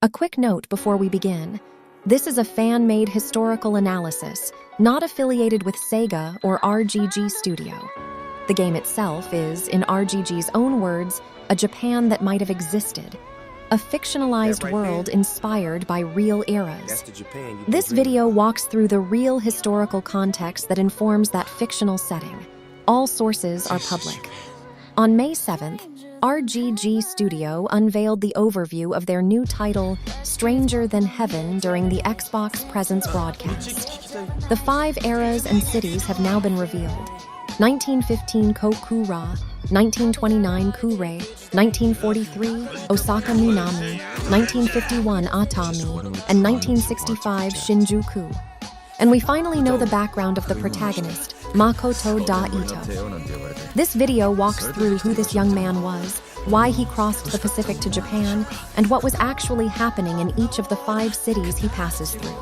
A quick note before we begin. This is a fan-made historical analysis, not affiliated with Sega or RGG Studio. The game itself is, in RGG's own words, a Japan that might have existed. A fictionalized world inspired by real eras. This video walks through the real historical context that informs that fictional setting. All sources are public. On May 7th, RGG Studio unveiled the overview of their new title, Stranger Than Heaven, during the Xbox Presence broadcast. The 5 eras and cities have now been revealed. 1915 Kokura, 1929 Kuray, 1943 Osaka Minami, 1951 Atami, and 1965 Shinjuku. And we finally know the background of the protagonist, Makoto Daito. This video walks through who this young man was, why he crossed the Pacific to Japan, and what was actually happening in each of the 5 cities he passes through.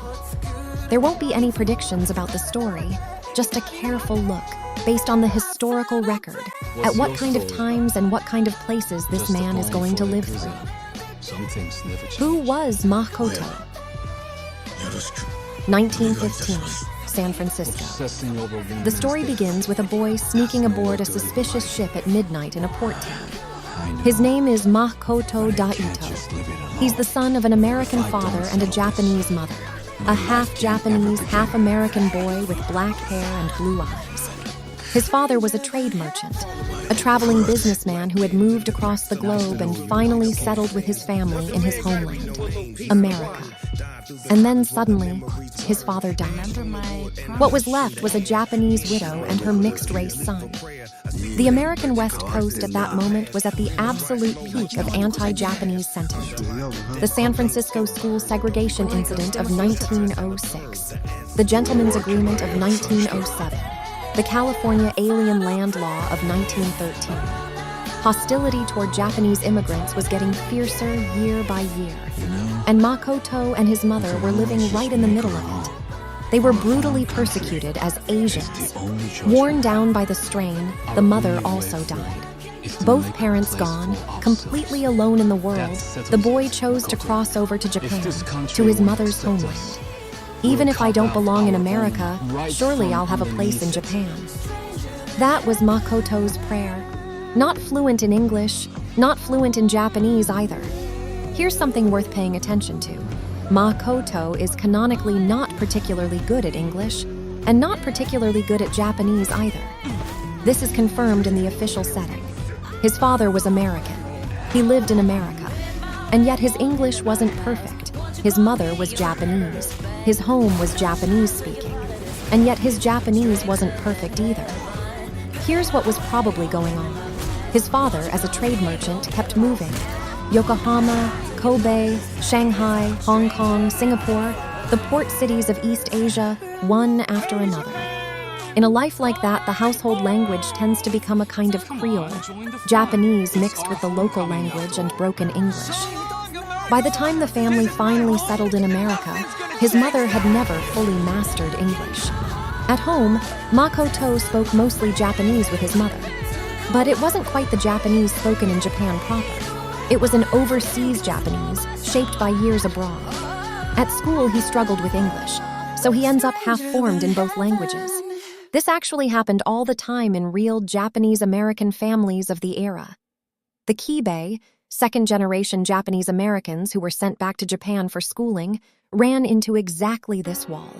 There won't be any predictions about the story, just a careful look, based on the historical record, at what kind of times and what kind of places this man is going to live through. Who was Makoto? 1915, San Francisco. The story begins with a boy sneaking aboard a suspicious ship at midnight in a port town. His name is Makoto Daito. He's the son of an American father and a Japanese mother, a half-Japanese, half-American boy with black hair and blue eyes. His father was a trade merchant, a traveling businessman who had moved across the globe and finally settled with his family in his homeland, America. And then suddenly, his father died. What was left was a Japanese widow and her mixed-race son. The American West Coast at that moment was at the absolute peak of anti-Japanese sentiment. The San Francisco school segregation incident of 1906, the Gentlemen's Agreement of 1907, the California Alien Land Law of 1913. Hostility toward Japanese immigrants was getting fiercer year by year, and Makoto and his mother were living right in the middle of it. They were brutally persecuted as Asians. Worn down by the strain, the mother also died. Both parents gone, completely alone in the world, the boy chose to cross over to Japan, to his mother's homeland. Even if I don't belong in America, surely I'll have a place in Japan. That was Makoto's prayer. Not fluent in English, not fluent in Japanese either. Here's something worth paying attention to. Makoto is canonically not particularly good at English, and not particularly good at Japanese either. This is confirmed in the official setting. His father was American. He lived in America. And yet his English wasn't perfect. His mother was Japanese. His home was Japanese speaking. And yet his Japanese wasn't perfect either. Here's what was probably going on. His father, as a trade merchant, kept moving. Yokohama, Kobe, Shanghai, Hong Kong, Singapore, the port cities of East Asia, one after another. In a life like that, the household language tends to become a kind of Creole, Japanese mixed with the local language and broken English. By the time the family finally settled in America, his mother had never fully mastered English. At home, Makoto spoke mostly Japanese with his mother. But it wasn't quite the Japanese spoken in Japan proper. It was an overseas Japanese, shaped by years abroad. At school, he struggled with English, so he ends up half-formed in both languages. This actually happened all the time in real Japanese-American families of the era. The Kibei, second-generation Japanese Americans who were sent back to Japan for schooling, ran into exactly this wall.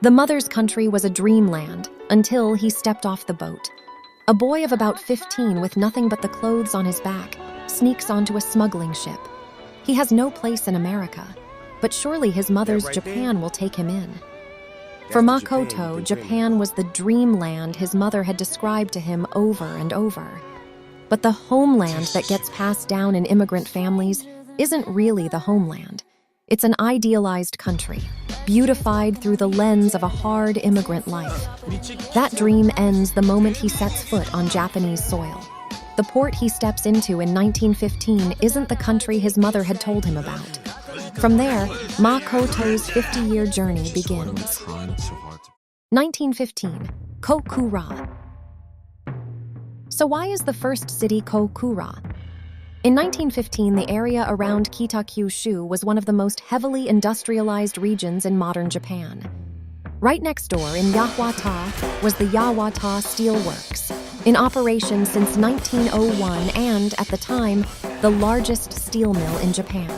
The mother's country was a dreamland until he stepped off the boat. A boy of about 15 with nothing but the clothes on his back sneaks onto a smuggling ship. He has no place in America, but surely his mother's Japan will take him in. For Makoto, Japan was the dreamland his mother had described to him over and over. But the homeland that gets passed down in immigrant families isn't really the homeland. It's an idealized country, beautified through the lens of a hard immigrant life. That dream ends the moment he sets foot on Japanese soil. The port he steps into in 1915 isn't the country his mother had told him about. From there, Makoto's 50-year journey begins. 1915, Kokura. So why is the first city Kokura? In 1915, the area around Kitakyushu was one of the most heavily industrialized regions in modern Japan. Right next door in Yawata was the Yawata Steel Works, in operation since 1901 and, at the time, the largest steel mill in Japan.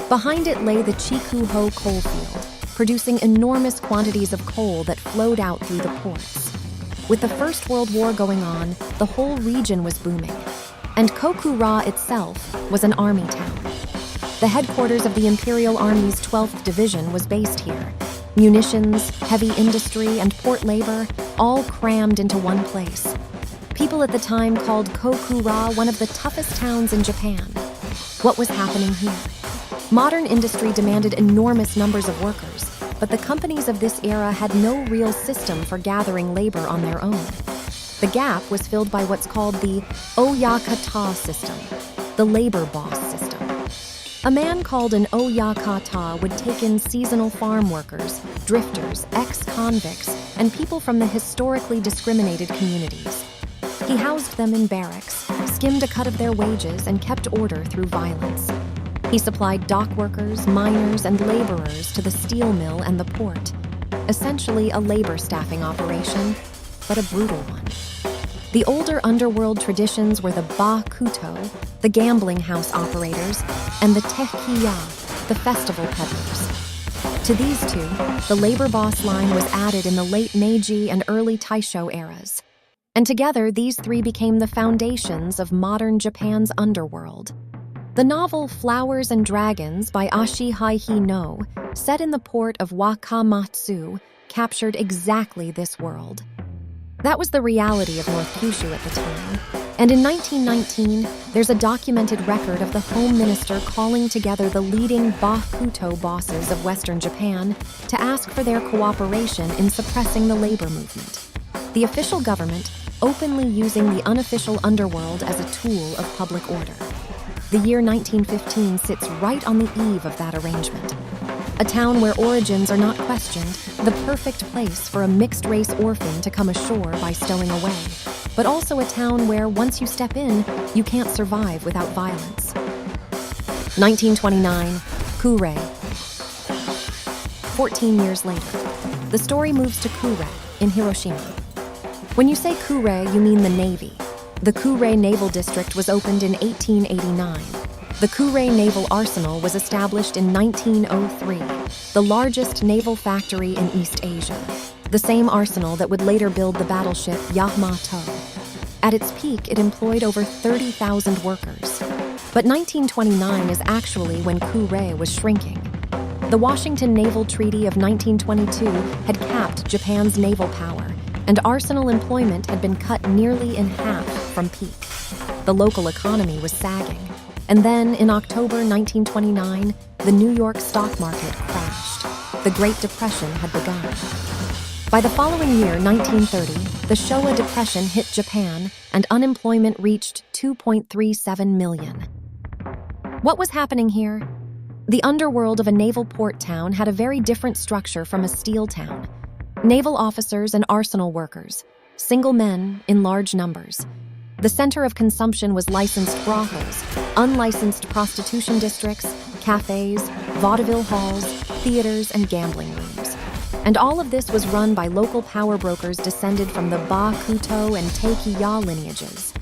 Behind it lay the Chikuho coal field, producing enormous quantities of coal that flowed out through the ports. With the First World War going on, the whole region was booming, and Kokura itself was an army town. The headquarters of the Imperial Army's 12th Division was based here. Munitions, heavy industry, and port labor, all crammed into one place. People at the time called Kokura one of the toughest towns in Japan. What was happening here? Modern industry demanded enormous numbers of workers, but the companies of this era had no real system for gathering labor on their own. The gap was filled by what's called the Oyakata system, the labor boss system. A man called an Oyakata would take in seasonal farm workers, drifters, ex-convicts, and people from the historically discriminated communities. He housed them in barracks, skimmed a cut of their wages, and kept order through violence. He supplied dock workers, miners, and laborers to the steel mill and the port. Essentially a labor staffing operation, but a brutal one. The older underworld traditions were the Bakuto, the gambling house operators, and the Tekiya, the festival peddlers. To these two, the labor boss line was added in the late Meiji and early Taisho eras. And together, these three became the foundations of modern Japan's underworld. The novel Flowers and Dragons by Ashihei No, set in the port of Wakamatsu, captured exactly this world. That was the reality of North Kyushu at the time. And in 1919, there's a documented record of the Home Minister calling together the leading Bakuto bosses of Western Japan to ask for their cooperation in suppressing the labor movement. The official government openly using the unofficial underworld as a tool of public order. The year 1915 sits right on the eve of that arrangement. A town where origins are not questioned, the perfect place for a mixed-race orphan to come ashore by stowing away, but also a town where, once you step in, you can't survive without violence. 1929, Kuray. 14 years later, the story moves to Kuray in Hiroshima. When you say Kuray, you mean the Navy. The Kuray Naval District was opened in 1889. The Kuray Naval Arsenal was established in 1903, the largest naval factory in East Asia, the same arsenal that would later build the battleship Yamato. At its peak, it employed over 30,000 workers. But 1929 is actually when Kuray was shrinking. The Washington Naval Treaty of 1922 had capped Japan's naval power, and arsenal employment had been cut nearly in half from peak. The local economy was sagging. And then, in October 1929, the New York stock market crashed. The Great Depression had begun. By the following year, 1930, the Showa Depression hit Japan, and unemployment reached 2.37 million. What was happening here? The underworld of a naval port town had a very different structure from a steel town. Naval officers and arsenal workers, single men in large numbers. The center of consumption was licensed brothels, unlicensed prostitution districts, cafes, vaudeville halls, theaters, and gambling rooms. And all of this was run by local power brokers descended from the Bakuto and Teikiya lineages.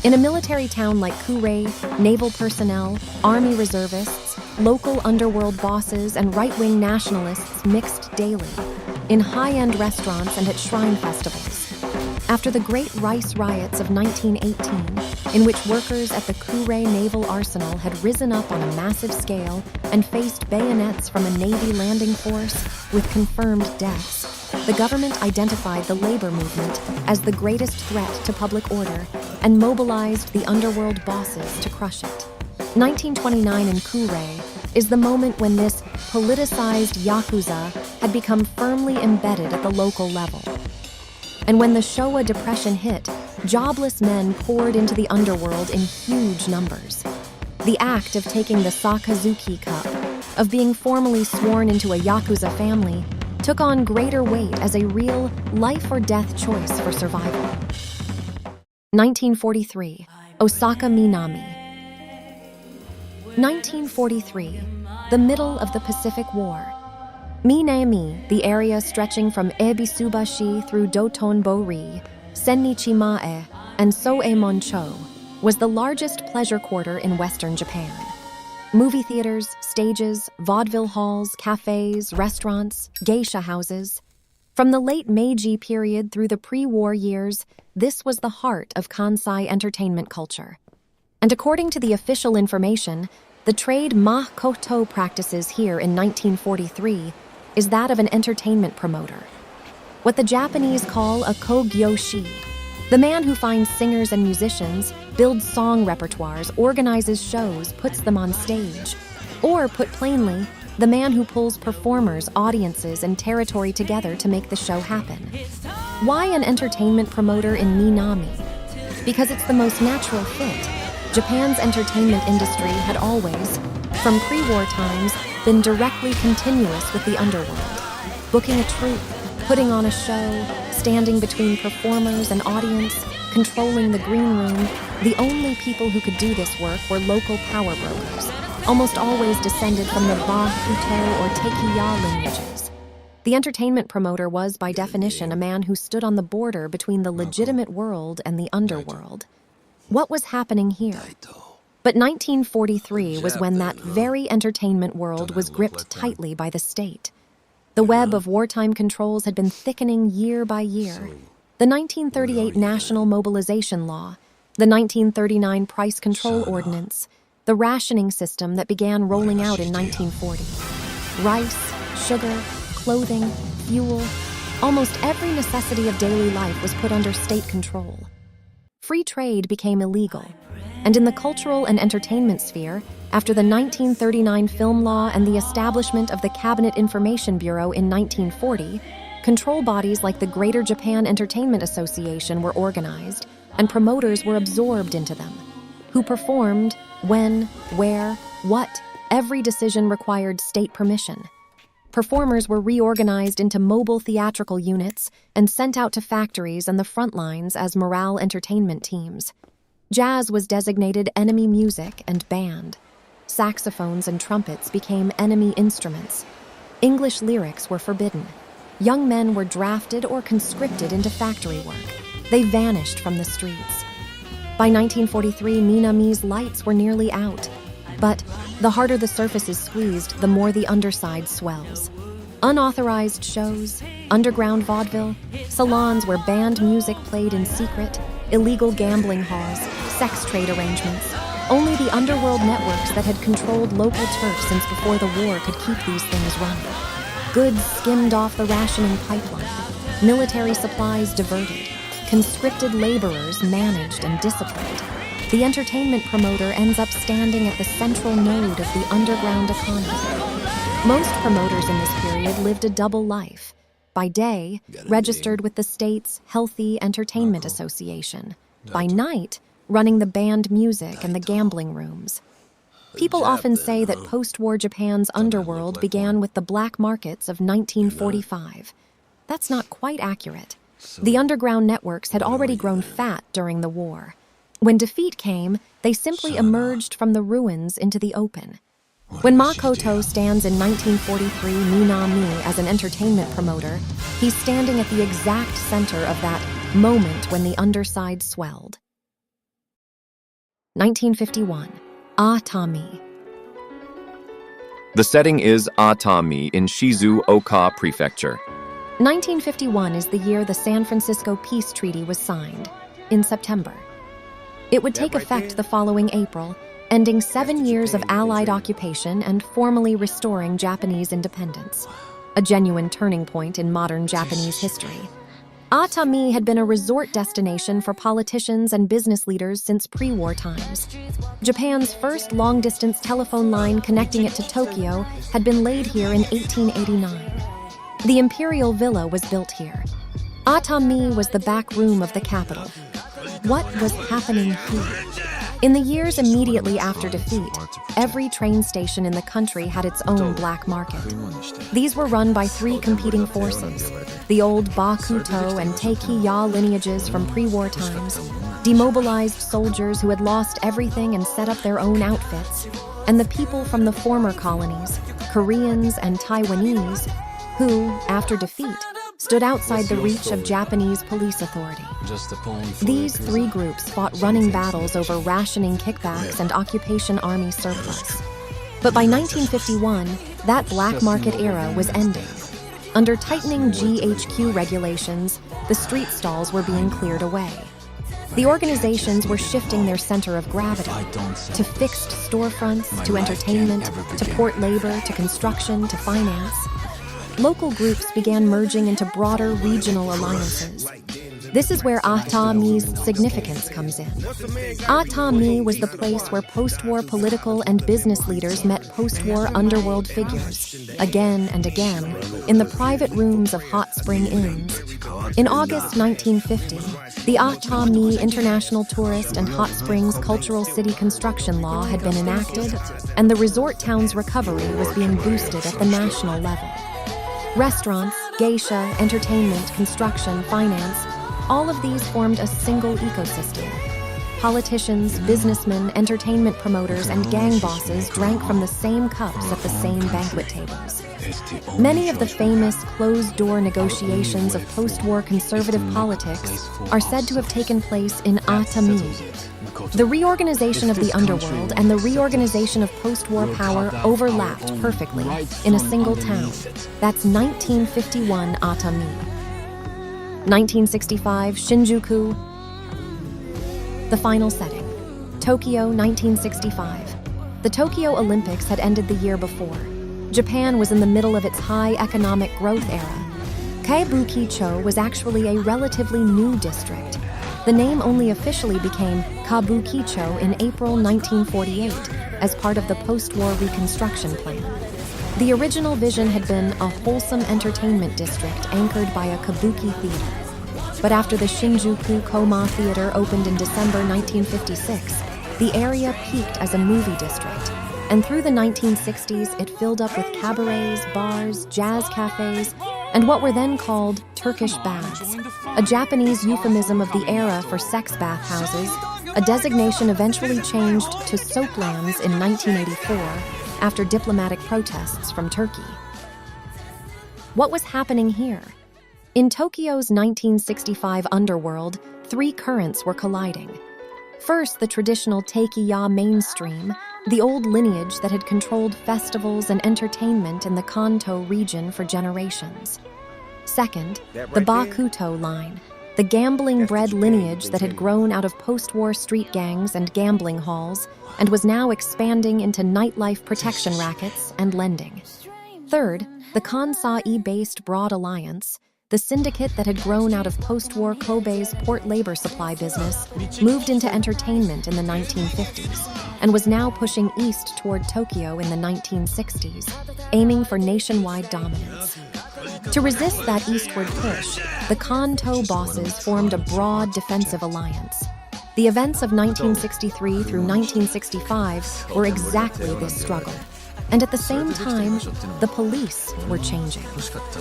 In a military town like Kuray, naval personnel, army reservists, local underworld bosses, and right-wing nationalists mixed daily, in high-end restaurants and at shrine festivals. After the Great Rice Riots of 1918, in which workers at the Kuray Naval Arsenal had risen up on a massive scale and faced bayonets from a Navy landing force with confirmed deaths, the government identified the labor movement as the greatest threat to public order and mobilized the underworld bosses to crush it. 1929 in Kuray is the moment when this politicized Yakuza had become firmly embedded at the local level. And when the Showa Depression hit, jobless men poured into the underworld in huge numbers. The act of taking the Sakazuki Cup, of being formally sworn into a Yakuza family, took on greater weight as a real life-or-death choice for survival. 1943, Osaka Minami. 1943, the middle of the Pacific War. Minami, the area stretching from Ebisubashi through Dotonbori, Sennichimae, and Soemoncho, was the largest pleasure quarter in Western Japan. Movie theaters, stages, vaudeville halls, cafes, restaurants, geisha houses. From the late Meiji period through the pre-war years, this was the heart of Kansai entertainment culture. And according to the official information, the trade Makoto practices here in 1943 is that of an entertainment promoter. What the Japanese call a kogyoshi, the man who finds singers and musicians, builds song repertoires, organizes shows, puts them on stage. Or, put plainly, the man who pulls performers, audiences, and territory together to make the show happen. Why an entertainment promoter in Minami? Because it's the most natural fit. Japan's entertainment industry had always, from pre-war times, been directly continuous with the underworld. Booking a troupe, putting on a show, standing between performers and audience, controlling the green room, the only people who could do this work were local power brokers, almost always descended from the Bakuto or Tekiya lineages. The entertainment promoter was, by definition, a man who stood on the border between the legitimate world and the underworld. What was happening here? But 1943 was when that very entertainment world was gripped tightly by the state. The web of wartime controls had been thickening year by year. The 1938 National Mobilization Law, the 1939 Price Control Ordinance, the rationing system that began rolling out in 1940. Rice, sugar, clothing, fuel, almost every necessity of daily life was put under state control. Free trade became illegal, and in the cultural and entertainment sphere, after the 1939 film law and the establishment of the Cabinet Information Bureau in 1940, control bodies like the Greater Japan Entertainment Association were organized, and promoters were absorbed into them. Who performed, when, where, what, every decision required state permission. Performers were reorganized into mobile theatrical units and sent out to factories and the front lines as morale entertainment teams. Jazz was designated enemy music and band. Saxophones and trumpets became enemy instruments. English lyrics were forbidden. Young men were drafted or conscripted into factory work. They vanished from the streets. By 1943, Minami's lights were nearly out. But the harder the surface is squeezed, the more the underside swells. Unauthorized shows, underground vaudeville, salons where band music played in secret, illegal gambling halls, sex trade arrangements. Only the underworld networks that had controlled local turf since before the war could keep these things running. Goods skimmed off the rationing pipeline, military supplies diverted, conscripted laborers managed and disciplined. The entertainment promoter ends up standing at the central node of the underground economy. Most promoters in this period lived a double life. By day, registered with the state's Healthy Entertainment Association. By night, running the band music and the gambling rooms. People often say that post-war Japan's underworld began with the black markets of 1945. That's not quite accurate. The underground networks had already grown fat during the war. When defeat came, they simply emerged from the ruins into the open. When Makoto stands in 1943 Minami as an entertainment promoter, he's standing at the exact center of that moment when the underside swelled. 1951, Atami. The setting is Atami in Shizuoka Prefecture. 1951 is the year the San Francisco Peace Treaty was signed, in September. It would take effect the following April, ending 7 years of Allied occupation and formally restoring Japanese independence, a genuine turning point in modern Japanese history. Atami had been a resort destination for politicians and business leaders since pre-war times. Japan's first long-distance telephone line connecting it to Tokyo had been laid here in 1889. The Imperial Villa was built here. Atami was the back room of the capital. What was happening here? In the years immediately after defeat, every train station in the country had its own black market. These were run by three competing forces: the old Bakuto and Tekiya lineages from pre-war times, demobilized soldiers who had lost everything and set up their own outfits, and the people from the former colonies, Koreans and Taiwanese, who, after defeat, stood outside the reach of Japanese police authority. These three groups fought running battles over rationing kickbacks and occupation army surplus. But by 1951, that black market era was ending. Under tightening GHQ regulations, the street stalls were being cleared away. The organizations were shifting their center of gravity to fixed storefronts, to entertainment, to port labor, to construction, to finance. Local groups began merging into broader regional alliances. This is where Atami's significance comes in. Atami was the place where post-war political and business leaders met post-war underworld figures, again and again, in the private rooms of hot spring inns. In August 1950, the Atami International Tourist and Hot Springs Cultural City Construction Law had been enacted, and the resort town's recovery was being boosted at the national level. Restaurants, geisha, entertainment, construction, finance, all of these formed a single ecosystem. Politicians, businessmen, entertainment promoters, and gang bosses drank from the same cups at the same banquet tables. Many of the famous closed-door negotiations of post-war conservative politics are said to have taken place in Atami. The reorganization of the underworld and the reorganization of post-war power overlapped perfectly in a single town. That's 1951 Atami. 1965 Shinjuku. The final setting. Tokyo, 1965. The Tokyo Olympics had ended the year before. Japan was in the middle of its high economic growth era. Kabukicho was actually a relatively new district. The name only officially became Kabukicho in April 1948 as part of the post-war reconstruction plan. The original vision had been a wholesome entertainment district anchored by a kabuki theater. But after the Shinjuku Koma Theater opened in December 1956, the area peaked as a movie district. And through the 1960s, it filled up with cabarets, bars, jazz cafes, and what were then called Turkish baths, a Japanese euphemism of the era for sex bathhouses, a designation eventually changed to soaplands in 1984 after diplomatic protests from Turkey. What was happening here? In Tokyo's 1965 underworld, three currents were colliding. First, the traditional Teikiya mainstream, the old lineage that had controlled festivals and entertainment in the Kanto region for generations. Second, the Bakuto line, the gambling-bred lineage that had grown out of post-war street gangs and gambling halls and was now expanding into nightlife protection rackets and lending. Third, the Kansai-based Broad Alliance, the syndicate that had grown out of post-war Kobe's port labor supply business, moved into entertainment in the 1950s and was now pushing east toward Tokyo in the 1960s, aiming for nationwide dominance. To resist that eastward push, the Kanto bosses formed a broad defensive alliance. The events of 1963 through 1965 were exactly this struggle. And at the same time, the police were changing.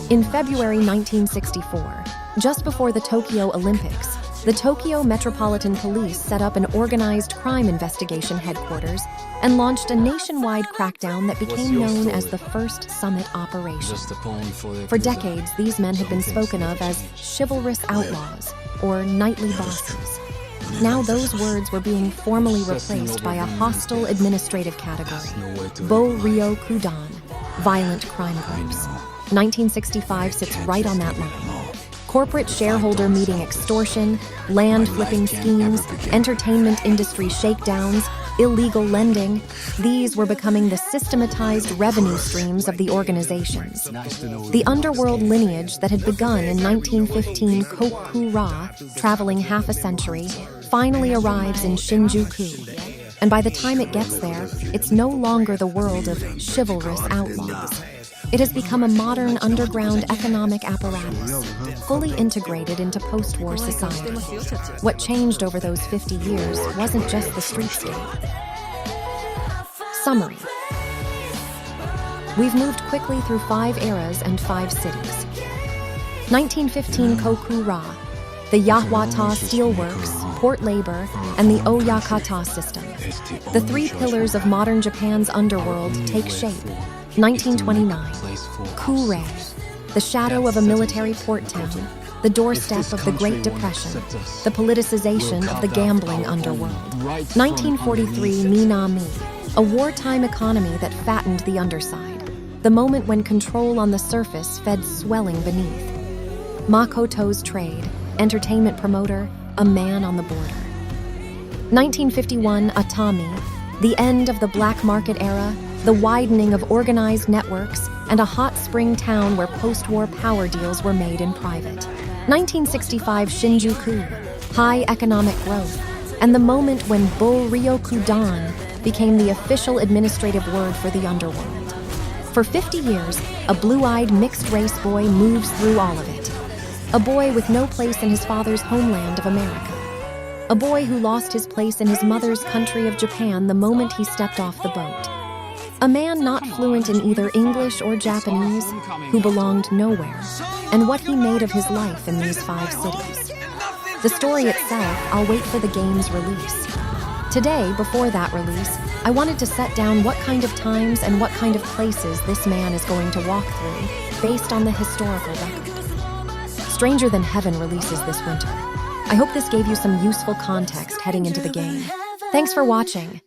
In February 1964, just before the Tokyo Olympics, the Tokyo Metropolitan Police set up an organized crime investigation headquarters and launched a nationwide crackdown that became known as the First Summit Operation. For decades, these men had been spoken of as chivalrous outlaws or knightly bosses. Now those words were being formally replaced by a hostile administrative category, Bo-Ryo Kudan, violent crime groups. 1965 sits right on that line. Corporate shareholder meeting extortion, land flipping schemes, entertainment industry shakedowns, illegal lending, these were becoming the systematized revenue streams of the organizations. The underworld lineage that had begun in 1915 Kokura, traveling half a century, finally arrives in Shinjuku. And by the time it gets there, it's no longer the world of chivalrous outlaws. It has become a modern underground economic apparatus, fully integrated into post-war society. What changed over those 50 years wasn't just the streetscape. Summary. We've moved quickly through 5 eras and 5 cities. 1915 Kokura, the Yahwata steelworks, port labor, and the Oyakata system. The three pillars of modern Japan's underworld take shape. 1929, Kuray, the shadow of a military port town, the doorstep of the Great Depression, the politicization of the gambling underworld. 1943, Minami, a wartime economy that fattened the underside, the moment when control on the surface fed swelling beneath. Makoto's trade, entertainment promoter, a man on the border. 1951, Atami, the end of the black market era, the widening of organized networks, and a hot spring town where post-war power deals were made in private. 1965, Shinjuku, high economic growth, and the moment when Bull Ryokudan became the official administrative word for the underworld. For 50 years, a blue-eyed mixed-race boy moves through all of it. A boy with no place in his father's homeland of America. A boy who lost his place in his mother's country of Japan the moment he stepped off the boat. A man not fluent in either English or Japanese, who belonged nowhere, and what he made of his life in these 5 cities. The story itself, I'll wait for the game's release. Today, before that release, I wanted to set down what kind of times and what kind of places this man is going to walk through, based on the historical record. Stranger Than Heaven releases this winter. I hope this gave you some useful context heading into the game. Thanks for watching.